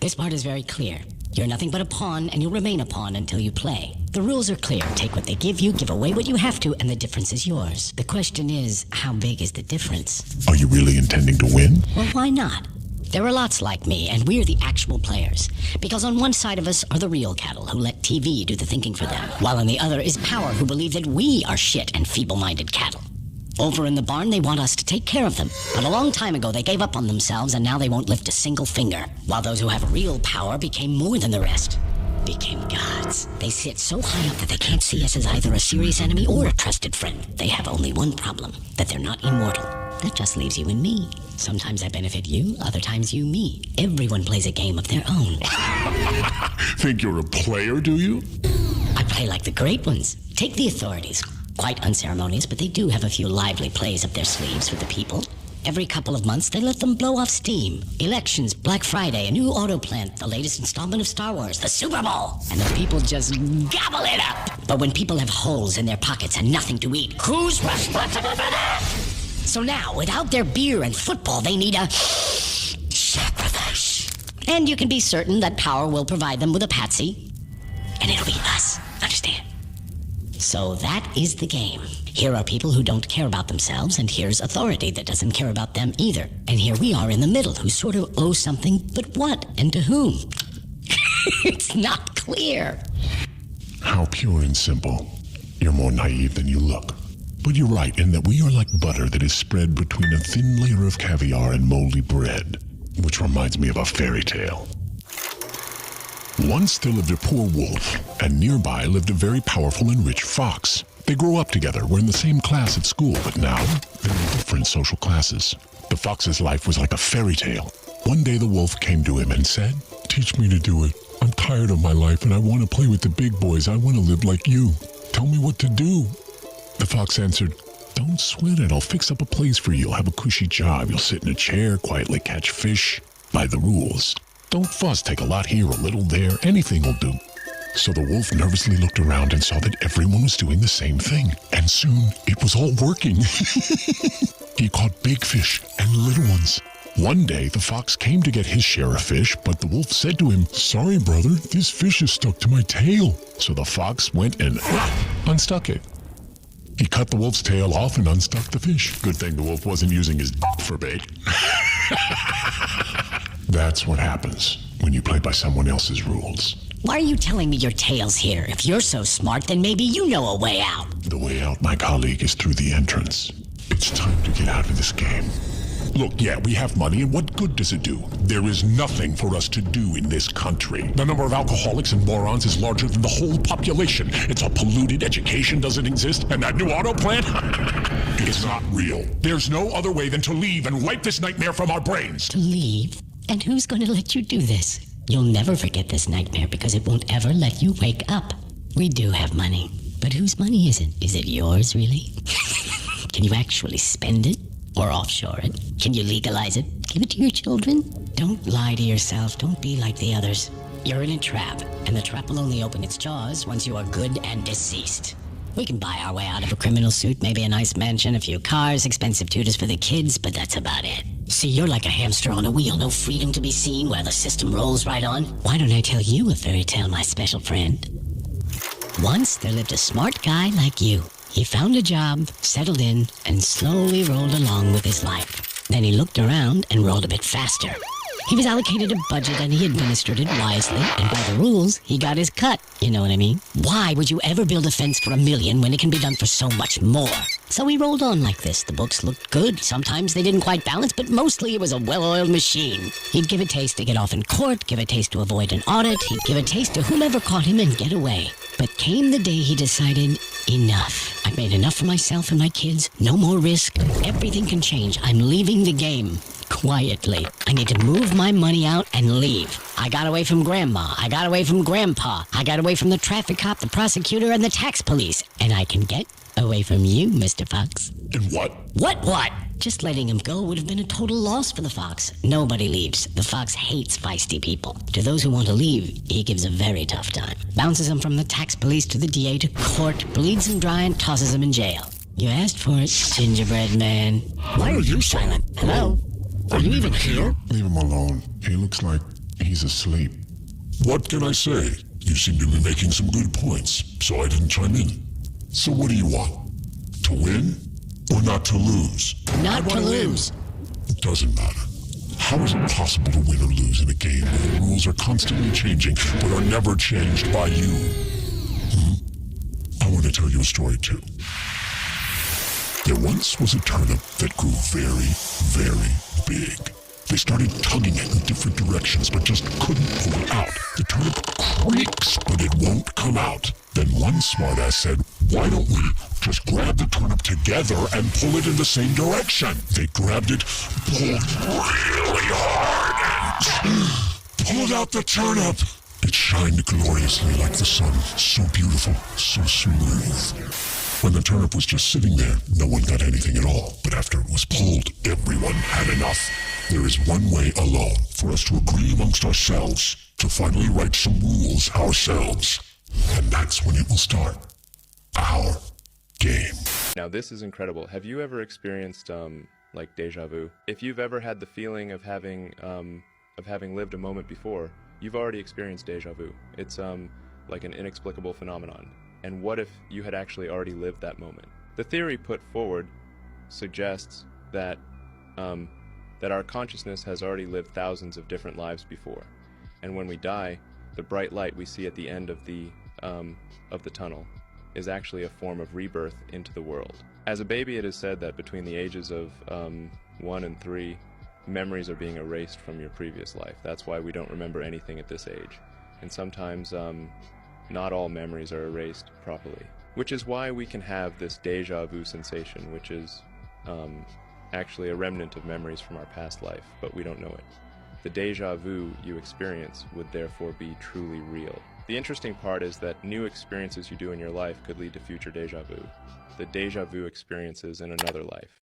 This part is very clear. You're nothing but a pawn, and you'll remain a pawn until you play. The rules are clear. Take what they give you, give away what you have to, and the difference is yours. The question is, how big is the difference? Are you really intending to win? Well, why not? There are lots like me, and we're the actual players. Because on one side of us are the real cattle, who let TV do the thinking for them, while on the other is power, who believe that we are shit and feeble-minded cattle. Over in the barn, they want us to take care of them. But a long time ago, they gave up on themselves, and now they won't lift a single finger. While those who have real power became more than the rest. Became gods. They sit so high up that they can't see us as either a serious enemy or a trusted friend. They have only one problem, that they're not immortal. That just leaves you and me. Sometimes I benefit you, other times you me. Everyone plays a game of their own. Think you're a player, do you? I play like the great ones. Take the authorities. Quite unceremonious, but they do have a few lively plays up their sleeves with the people. Every couple of months, they let them blow off steam. Elections, Black Friday, a new auto plant, the latest installment of Star Wars, the Super Bowl. And the people just gobble it up. But when people have holes in their pockets and nothing to eat, who's responsible for that? So now, without their beer and football, they need a sacrifice. And you can be certain that power will provide them with a patsy. And it'll be us. Understand? So that is the game. Here are people who don't care about themselves, and here's authority that doesn't care about them either. And here we are in the middle, who sort of owe something, but what and to whom? It's not clear. How pure and simple. You're more naive than you look. But you're right in that we are like butter that is spread between a thin layer of caviar and moldy bread, which reminds me of a fairy tale. Once there lived a poor wolf, and nearby lived a very powerful and rich fox. They grew up together, were in the same class at school, but now they're in different social classes. The fox's life was like a fairy tale. One day the wolf came to him and said, "Teach me to do it. I'm tired of my life and I want to play with the big boys. I want to live like you. Tell me what to do." The fox answered, "Don't sweat it. I'll fix up a place for you. You'll have a cushy job. You'll sit in a chair, quietly catch fish. By the rules. Don't fuss. Take a lot here, a little there. Anything will do." So the wolf nervously looked around and saw that everyone was doing the same thing. And soon it was all working. He caught big fish and little ones. One day the fox came to get his share of fish, but the wolf said to him, "Sorry, brother, this fish is stuck to my tail." So the fox went and unstuck it. He cut the wolf's tail off and unstuck the fish. Good thing the wolf wasn't using his for bait. That's what happens when you play by someone else's rules. Why are you telling me your tale's here? If you're so smart, then maybe you know a way out. The way out, my colleague, is through the entrance. It's time to get out of this game. Look, yeah, we have money, and what good does it do? There is nothing for us to do in this country. The number of alcoholics and morons is larger than the whole population. It's all polluted, education doesn't exist, and that new auto plant? It's not real. There's no other way than to leave and wipe this nightmare from our brains. To leave? And who's going to let you do this? You'll never forget this nightmare because it won't ever let you wake up. We do have money, but whose money is it? Is it yours, really? Can you actually spend it? Or offshore it? Can you legalize it? Give it to your children? Don't lie to yourself. Don't be like the others. You're in a trap, and the trap will only open its jaws once you are good and deceased. We can buy our way out of a criminal suit, maybe a nice mansion, a few cars, expensive tutors for the kids, but that's about it. See, you're like a hamster on a wheel, no freedom to be seen while the system rolls right on. Why don't I tell you a fairy tale, my special friend? Once there lived a smart guy like you. He found a job, settled in, and slowly rolled along with his life. Then he looked around and rolled a bit faster. He was allocated a budget and he administered it wisely, and by the rules, he got his cut. You know what I mean? Why would you ever build a fence for $1 million when it can be done for so much more? So he rolled on like this. The books looked good. Sometimes they didn't quite balance, but mostly it was a well-oiled machine. He'd give a taste to get off in court, give a taste to avoid an audit, he'd give a taste to whomever caught him and get away. But came the day he decided, enough. I've made enough for myself and my kids. No more risk. Everything can change. I'm leaving the game. Quietly. I need to move my money out and leave. I got away from Grandma. I got away from Grandpa. I got away from the traffic cop, the prosecutor, and the tax police. And I can get away from you, Mr. Fox. And what? What? Just letting him go would have been a total loss for the fox. Nobody leaves. The fox hates feisty people. To those who want to leave, he gives a very tough time. Bounces them from the tax police to the DA to court, bleeds them dry and tosses them in jail. You asked for it, gingerbread man. Why are you silent? Hello? Are you even here? Leave him alone. He looks like He's asleep. What can I say? You seem to be making some good points, so I didn't chime in. So what do you want? To win? Or not to lose? Not to lose. It doesn't matter. How is it possible to win or lose in a game where the rules are constantly changing, but are never changed by you? I want to tell you a story too. There once was a turnip that grew very, very big. They started tugging it in different directions, but just couldn't pull it out. The turnip creaks, but it won't come out. Then one smartass said, why don't we just grab the turnip together and pull it in the same direction? They grabbed it, pulled really hard, and pulled out the turnip. It shined gloriously like the sun, so beautiful, so smooth. When the turnip was just sitting there, no one got anything at all. But after it was pulled, everyone had enough. There is one way alone for us to agree amongst ourselves, to finally write some rules ourselves. And that's when it will start. Our game. Now this is incredible. Have you ever experienced like deja vu? If you've ever had the feeling of having lived a moment before, you've already experienced deja vu. It's like an inexplicable phenomenon. And what if you had actually already lived that moment? The theory put forward suggests that that our consciousness has already lived thousands of different lives before, and when we die, the bright light we see at the end of the tunnel is actually a form of rebirth into the world. As a baby, it is said that between the ages of 1 and 3, memories are being erased from your previous life. That's why we don't remember anything at this age. And sometimes not all memories are erased properly, which is why we can have this deja vu sensation, which is actually a remnant of memories from our past life, but we don't know it. The deja vu you experience would therefore be truly real. The interesting part is that new experiences you do in your life could lead to future deja vu. The deja vu experiences in another life.